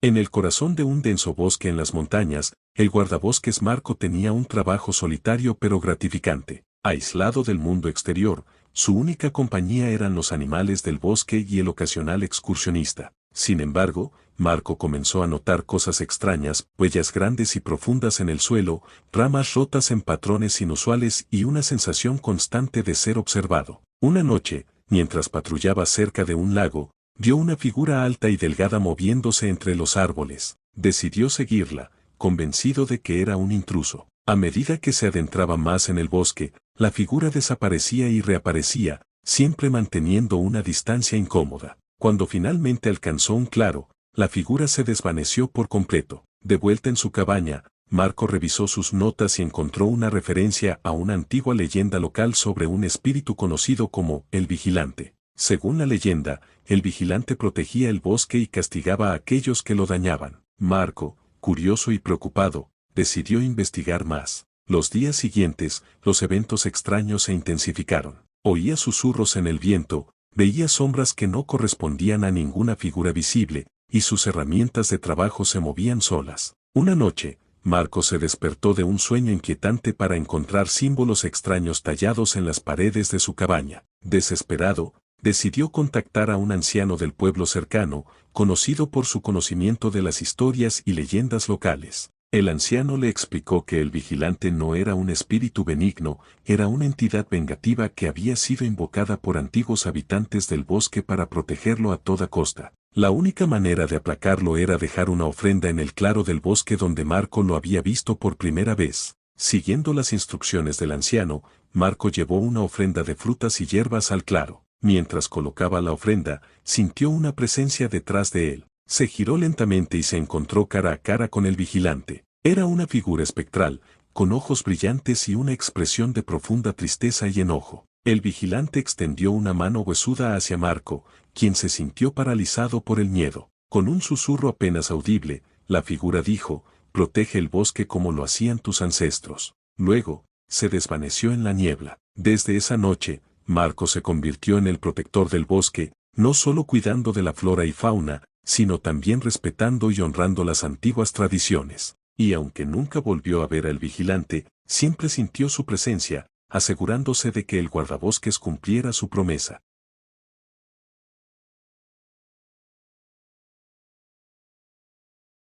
En el corazón de un denso bosque en las montañas, el guardabosques Marco tenía un trabajo solitario pero gratificante. Aislado del mundo exterior, su única compañía eran los animales del bosque y el ocasional excursionista. Sin embargo, Marco comenzó a notar cosas extrañas, huellas grandes y profundas en el suelo, ramas rotas en patrones inusuales y una sensación constante de ser observado. Una noche, mientras patrullaba cerca de un lago, vio una figura alta y delgada moviéndose entre los árboles. Decidió seguirla, convencido de que era un intruso. A medida que se adentraba más en el bosque, la figura desaparecía y reaparecía, siempre manteniendo una distancia incómoda. Cuando finalmente alcanzó un claro, la figura se desvaneció por completo. De vuelta en su cabaña, Marco revisó sus notas y encontró una referencia a una antigua leyenda local sobre un espíritu conocido como el Vigilante. Según la leyenda, el vigilante protegía el bosque y castigaba a aquellos que lo dañaban. Marco, curioso y preocupado, decidió investigar más. Los días siguientes, los eventos extraños se intensificaron. Oía susurros en el viento, veía sombras que no correspondían a ninguna figura visible, y sus herramientas de trabajo se movían solas. Una noche, Marco se despertó de un sueño inquietante para encontrar símbolos extraños tallados en las paredes de su cabaña. Desesperado, decidió contactar a un anciano del pueblo cercano, conocido por su conocimiento de las historias y leyendas locales. El anciano le explicó que el vigilante no era un espíritu benigno, era una entidad vengativa que había sido invocada por antiguos habitantes del bosque para protegerlo a toda costa. La única manera de aplacarlo era dejar una ofrenda en el claro del bosque donde Marco lo había visto por primera vez. Siguiendo las instrucciones del anciano, Marco llevó una ofrenda de frutas y hierbas al claro. Mientras colocaba la ofrenda, sintió una presencia detrás de él. Se giró lentamente y se encontró cara a cara con el vigilante. Era una figura espectral, con ojos brillantes y una expresión de profunda tristeza y enojo. El vigilante extendió una mano huesuda hacia Marco, quien se sintió paralizado por el miedo. Con un susurro apenas audible, la figura dijo: «Protege el bosque como lo hacían tus ancestros». Luego, se desvaneció en la niebla. Desde esa noche, Marco se convirtió en el protector del bosque, no solo cuidando de la flora y fauna, sino también respetando y honrando las antiguas tradiciones. Y aunque nunca volvió a ver al vigilante, siempre sintió su presencia, asegurándose de que el guardabosques cumpliera su promesa.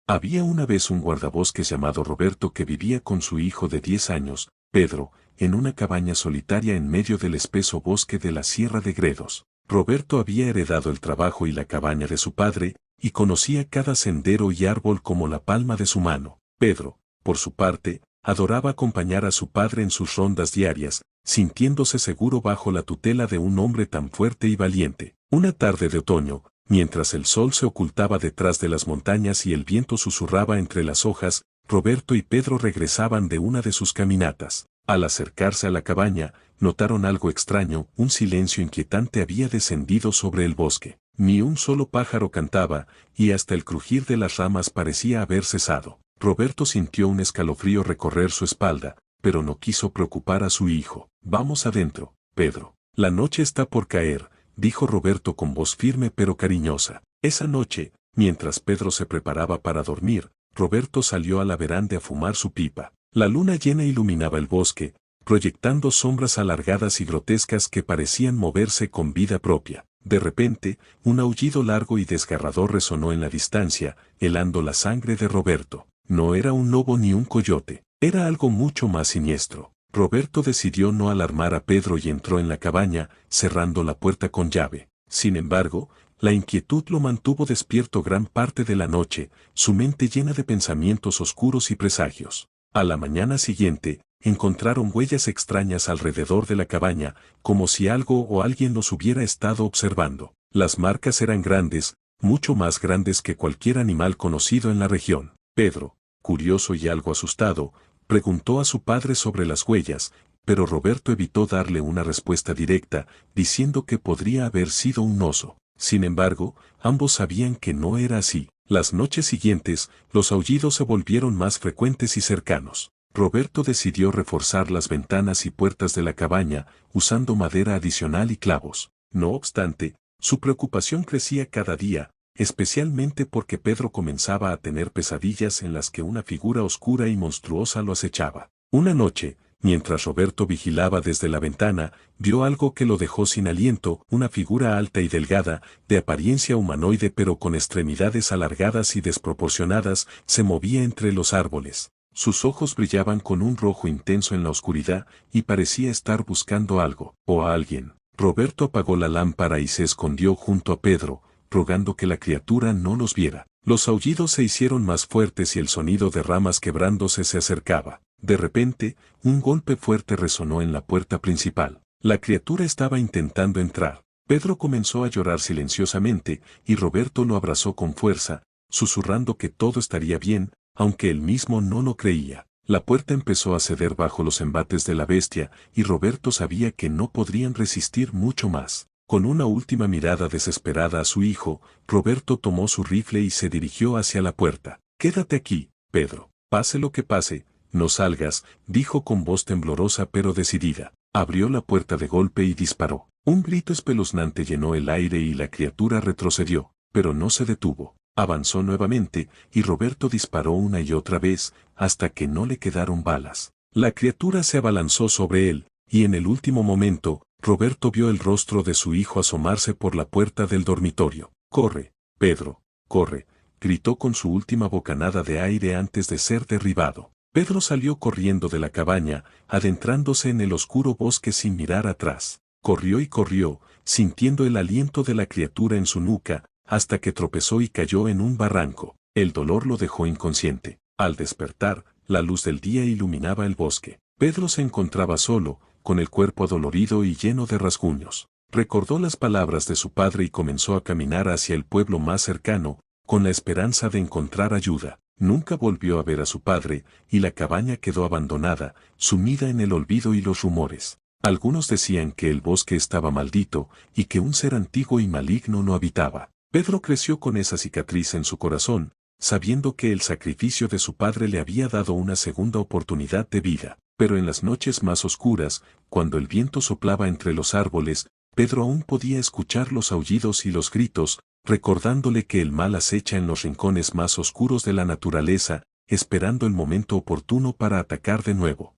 Había una vez un guardabosques llamado Roberto que vivía con su hijo de 10 años, Pedro, en una cabaña solitaria en medio del espeso bosque de la Sierra de Gredos. Roberto había heredado el trabajo y la cabaña de su padre, y conocía cada sendero y árbol como la palma de su mano. Pedro, por su parte, adoraba acompañar a su padre en sus rondas diarias, sintiéndose seguro bajo la tutela de un hombre tan fuerte y valiente. Una tarde de otoño, mientras el sol se ocultaba detrás de las montañas y el viento susurraba entre las hojas, Roberto y Pedro regresaban de una de sus caminatas. Al acercarse a la cabaña, notaron algo extraño, un silencio inquietante había descendido sobre el bosque. Ni un solo pájaro cantaba, y hasta el crujir de las ramas parecía haber cesado. Roberto sintió un escalofrío recorrer su espalda, pero no quiso preocupar a su hijo. «Vamos adentro, Pedro. La noche está por caer», dijo Roberto con voz firme pero cariñosa. Esa noche, mientras Pedro se preparaba para dormir, Roberto salió a la veranda a fumar su pipa. La luna llena iluminaba el bosque, proyectando sombras alargadas y grotescas que parecían moverse con vida propia. De repente, un aullido largo y desgarrador resonó en la distancia, helando la sangre de Roberto. No era un lobo ni un coyote, era algo mucho más siniestro. Roberto decidió no alarmar a Pedro y entró en la cabaña, cerrando la puerta con llave. Sin embargo, la inquietud lo mantuvo despierto gran parte de la noche, su mente llena de pensamientos oscuros y presagios. A la mañana siguiente, encontraron huellas extrañas alrededor de la cabaña, como si algo o alguien los hubiera estado observando. Las marcas eran grandes, mucho más grandes que cualquier animal conocido en la región. Pedro, curioso y algo asustado, preguntó a su padre sobre las huellas, pero Roberto evitó darle una respuesta directa, diciendo que podría haber sido un oso. Sin embargo, ambos sabían que no era así. Las noches siguientes, los aullidos se volvieron más frecuentes y cercanos. Roberto decidió reforzar las ventanas y puertas de la cabaña, usando madera adicional y clavos. No obstante, su preocupación crecía cada día, especialmente porque Pedro comenzaba a tener pesadillas en las que una figura oscura y monstruosa lo acechaba. Una noche, mientras Roberto vigilaba desde la ventana, vio algo que lo dejó sin aliento, una figura alta y delgada, de apariencia humanoide pero con extremidades alargadas y desproporcionadas, se movía entre los árboles. Sus ojos brillaban con un rojo intenso en la oscuridad, y parecía estar buscando algo, o a alguien. Roberto apagó la lámpara y se escondió junto a Pedro, rogando que la criatura no los viera. Los aullidos se hicieron más fuertes y el sonido de ramas quebrándose se acercaba. De repente, un golpe fuerte resonó en la puerta principal. La criatura estaba intentando entrar. Pedro comenzó a llorar silenciosamente, y Roberto lo abrazó con fuerza, susurrando que todo estaría bien, aunque él mismo no lo creía. La puerta empezó a ceder bajo los embates de la bestia, y Roberto sabía que no podrían resistir mucho más. Con una última mirada desesperada a su hijo, Roberto tomó su rifle y se dirigió hacia la puerta. «Quédate aquí, Pedro. Pase lo que pase, no salgas», dijo con voz temblorosa pero decidida. Abrió la puerta de golpe y disparó. Un grito espeluznante llenó el aire y la criatura retrocedió, pero no se detuvo. Avanzó nuevamente, y Roberto disparó una y otra vez, hasta que no le quedaron balas. La criatura se abalanzó sobre él, y en el último momento, Roberto vio el rostro de su hijo asomarse por la puerta del dormitorio. «Corre, Pedro, corre», gritó con su última bocanada de aire antes de ser derribado. Pedro salió corriendo de la cabaña, adentrándose en el oscuro bosque sin mirar atrás. Corrió y corrió, sintiendo el aliento de la criatura en su nuca, hasta que tropezó y cayó en un barranco. El dolor lo dejó inconsciente. Al despertar, la luz del día iluminaba el bosque. Pedro se encontraba solo, con el cuerpo adolorido y lleno de rasguños. Recordó las palabras de su padre y comenzó a caminar hacia el pueblo más cercano, con la esperanza de encontrar ayuda. Nunca volvió a ver a su padre, y la cabaña quedó abandonada, sumida en el olvido y los rumores. Algunos decían que el bosque estaba maldito, y que un ser antiguo y maligno lo habitaba. Pedro creció con esa cicatriz en su corazón, sabiendo que el sacrificio de su padre le había dado una segunda oportunidad de vida. Pero en las noches más oscuras, cuando el viento soplaba entre los árboles, Pedro aún podía escuchar los aullidos y los gritos, recordándole que el mal acecha en los rincones más oscuros de la naturaleza, esperando el momento oportuno para atacar de nuevo.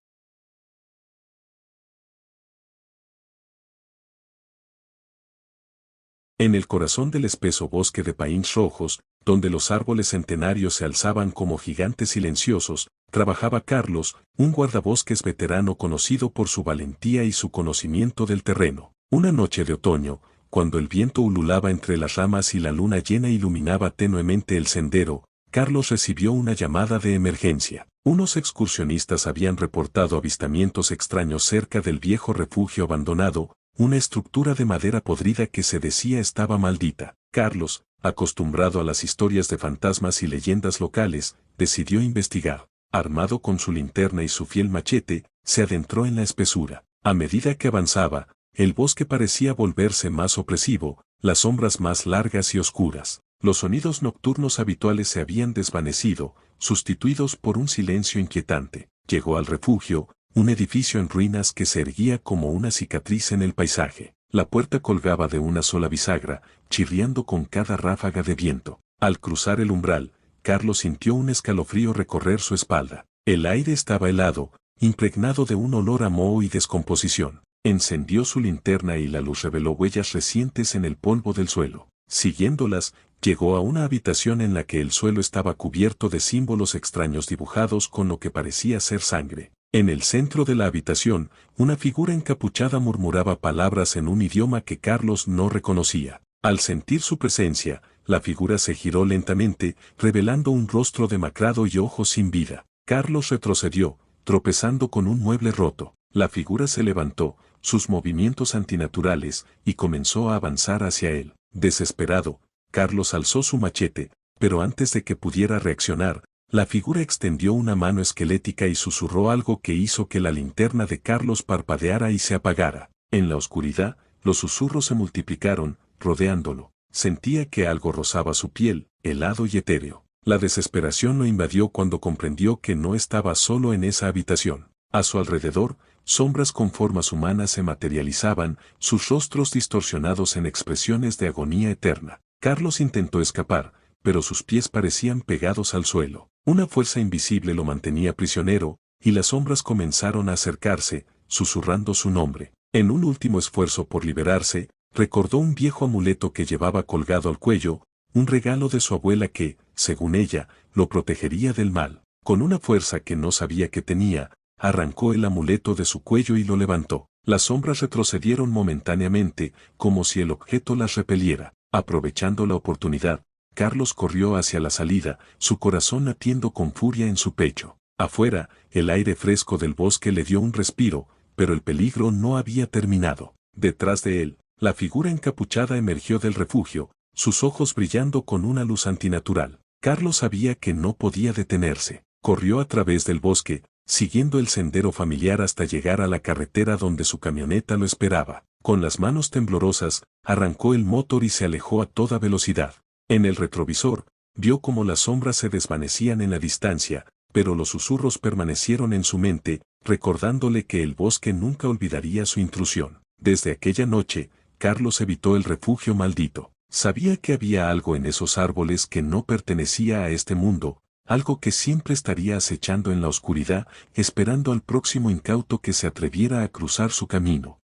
En el corazón del espeso bosque de paíns rojos, donde los árboles centenarios se alzaban como gigantes silenciosos, trabajaba Carlos, un guardabosques veterano conocido por su valentía y su conocimiento del terreno. Una noche de otoño, cuando el viento ululaba entre las ramas y la luna llena iluminaba tenuemente el sendero, Carlos recibió una llamada de emergencia. Unos excursionistas habían reportado avistamientos extraños cerca del viejo refugio abandonado, una estructura de madera podrida que se decía estaba maldita. Carlos, acostumbrado a las historias de fantasmas y leyendas locales, decidió investigar. Armado con su linterna y su fiel machete, se adentró en la espesura. A medida que avanzaba, el bosque parecía volverse más opresivo, las sombras más largas y oscuras. Los sonidos nocturnos habituales se habían desvanecido, sustituidos por un silencio inquietante. Llegó al refugio, un edificio en ruinas que se erguía como una cicatriz en el paisaje. La puerta colgaba de una sola bisagra, chirriando con cada ráfaga de viento. Al cruzar el umbral, Carlos sintió un escalofrío recorrer su espalda. El aire estaba helado, impregnado de un olor a moho y descomposición. Encendió su linterna y la luz reveló huellas recientes en el polvo del suelo. Siguiéndolas, llegó a una habitación en la que el suelo estaba cubierto de símbolos extraños dibujados con lo que parecía ser sangre. En el centro de la habitación, una figura encapuchada murmuraba palabras en un idioma que Carlos no reconocía. Al sentir su presencia, la figura se giró lentamente, revelando un rostro demacrado y ojos sin vida. Carlos retrocedió, tropezando con un mueble roto. La figura se levantó, sus movimientos antinaturales, y comenzó a avanzar hacia él. Desesperado, Carlos alzó su machete, pero antes de que pudiera reaccionar, la figura extendió una mano esquelética y susurró algo que hizo que la linterna de Carlos parpadeara y se apagara. En la oscuridad, los susurros se multiplicaron, rodeándolo. Sentía que algo rozaba su piel, helado y etéreo. La desesperación lo invadió cuando comprendió que no estaba solo en esa habitación. A su alrededor, sombras con formas humanas se materializaban, sus rostros distorsionados en expresiones de agonía eterna. Carlos intentó escapar, pero sus pies parecían pegados al suelo. Una fuerza invisible lo mantenía prisionero, y las sombras comenzaron a acercarse, susurrando su nombre. En un último esfuerzo por liberarse, recordó un viejo amuleto que llevaba colgado al cuello, un regalo de su abuela que, según ella, lo protegería del mal. Con una fuerza que no sabía que tenía, arrancó el amuleto de su cuello y lo levantó. Las sombras retrocedieron momentáneamente, como si el objeto las repeliera. Aprovechando la oportunidad, Carlos corrió hacia la salida, su corazón latiendo con furia en su pecho. Afuera, el aire fresco del bosque le dio un respiro, pero el peligro no había terminado. Detrás de él, la figura encapuchada emergió del refugio, sus ojos brillando con una luz antinatural. Carlos sabía que no podía detenerse. Corrió a través del bosque, siguiendo el sendero familiar hasta llegar a la carretera donde su camioneta lo esperaba. Con las manos temblorosas, arrancó el motor y se alejó a toda velocidad. En el retrovisor, vio cómo las sombras se desvanecían en la distancia, pero los susurros permanecieron en su mente, recordándole que el bosque nunca olvidaría su intrusión. Desde aquella noche, Carlos evitó el refugio maldito. Sabía que había algo en esos árboles que no pertenecía a este mundo, algo que siempre estaría acechando en la oscuridad, esperando al próximo incauto que se atreviera a cruzar su camino.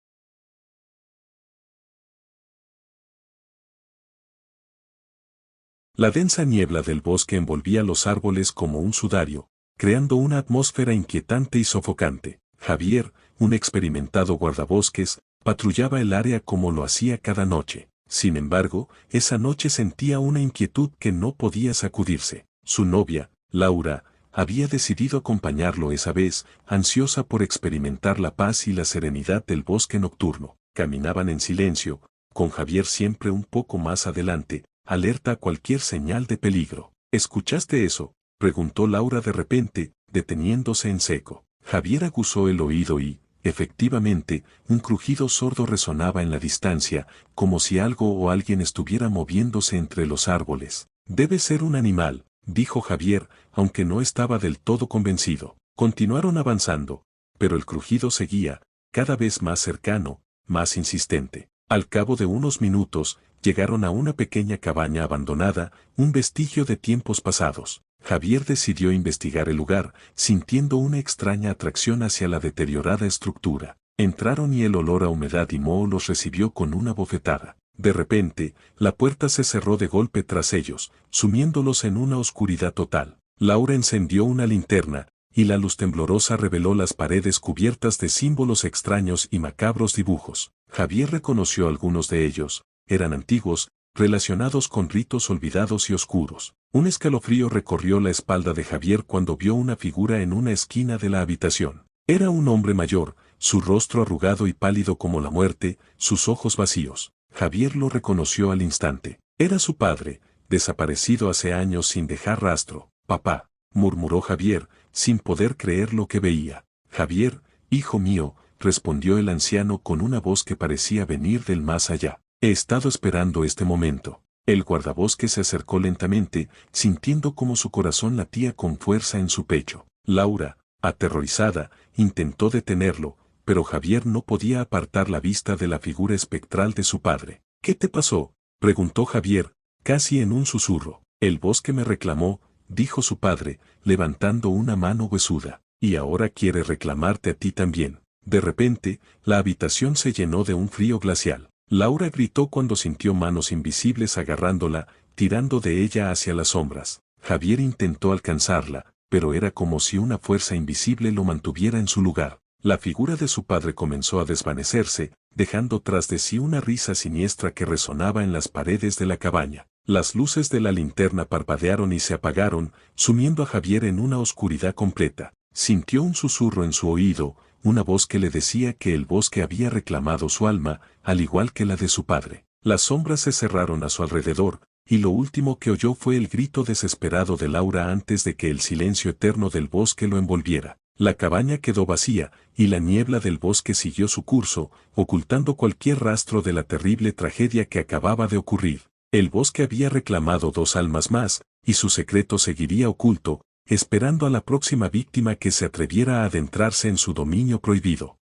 La densa niebla del bosque envolvía los árboles como un sudario, creando una atmósfera inquietante y sofocante. Javier, un experimentado guardabosques, patrullaba el área como lo hacía cada noche. Sin embargo, esa noche sentía una inquietud que no podía sacudirse. Su novia, Laura, había decidido acompañarlo esa vez, ansiosa por experimentar la paz y la serenidad del bosque nocturno. Caminaban en silencio, con Javier siempre un poco más adelante, alerta a cualquier señal de peligro. ¿Escuchaste eso?, preguntó Laura de repente, deteniéndose en seco. Javier aguzó el oído y, efectivamente, un crujido sordo resonaba en la distancia, como si algo o alguien estuviera moviéndose entre los árboles. Debe ser un animal, dijo Javier, aunque no estaba del todo convencido. Continuaron avanzando, pero el crujido seguía, cada vez más cercano, más insistente. Al cabo de unos minutos, llegaron a una pequeña cabaña abandonada, un vestigio de tiempos pasados. Javier decidió investigar el lugar, sintiendo una extraña atracción hacia la deteriorada estructura. Entraron y el olor a humedad y moho los recibió con una bofetada. De repente, la puerta se cerró de golpe tras ellos, sumiéndolos en una oscuridad total. Laura encendió una linterna, y la luz temblorosa reveló las paredes cubiertas de símbolos extraños y macabros dibujos. Javier reconoció algunos de ellos, eran antiguos, relacionados con ritos olvidados y oscuros. Un escalofrío recorrió la espalda de Javier cuando vio una figura en una esquina de la habitación. Era un hombre mayor, su rostro arrugado y pálido como la muerte, sus ojos vacíos. Javier lo reconoció al instante. Era su padre, desaparecido hace años sin dejar rastro. «Papá», murmuró Javier, sin poder creer lo que veía. «Javier, hijo mío», respondió el anciano con una voz que parecía venir del más allá. «He estado esperando este momento». El guardabosques se acercó lentamente, sintiendo cómo su corazón latía con fuerza en su pecho. Laura, aterrorizada, intentó detenerlo, pero Javier no podía apartar la vista de la figura espectral de su padre. «¿Qué te pasó?», preguntó Javier, casi en un susurro. «El bosque me reclamó», dijo su padre, levantando una mano huesuda. «Y ahora quiere reclamarte a ti también». De repente, la habitación se llenó de un frío glacial. Laura gritó cuando sintió manos invisibles agarrándola, tirando de ella hacia las sombras. Javier intentó alcanzarla, pero era como si una fuerza invisible lo mantuviera en su lugar. La figura de su padre comenzó a desvanecerse, dejando tras de sí una risa siniestra que resonaba en las paredes de la cabaña. Las luces de la linterna parpadearon y se apagaron, sumiendo a Javier en una oscuridad completa. Sintió un susurro en su oído, una voz que le decía que el bosque había reclamado su alma, al igual que la de su padre. Las sombras se cerraron a su alrededor, y lo último que oyó fue el grito desesperado de Laura antes de que el silencio eterno del bosque lo envolviera. La cabaña quedó vacía, y la niebla del bosque siguió su curso, ocultando cualquier rastro de la terrible tragedia que acababa de ocurrir. El bosque había reclamado 2 almas más, y su secreto seguiría oculto, esperando a la próxima víctima que se atreviera a adentrarse en su dominio prohibido.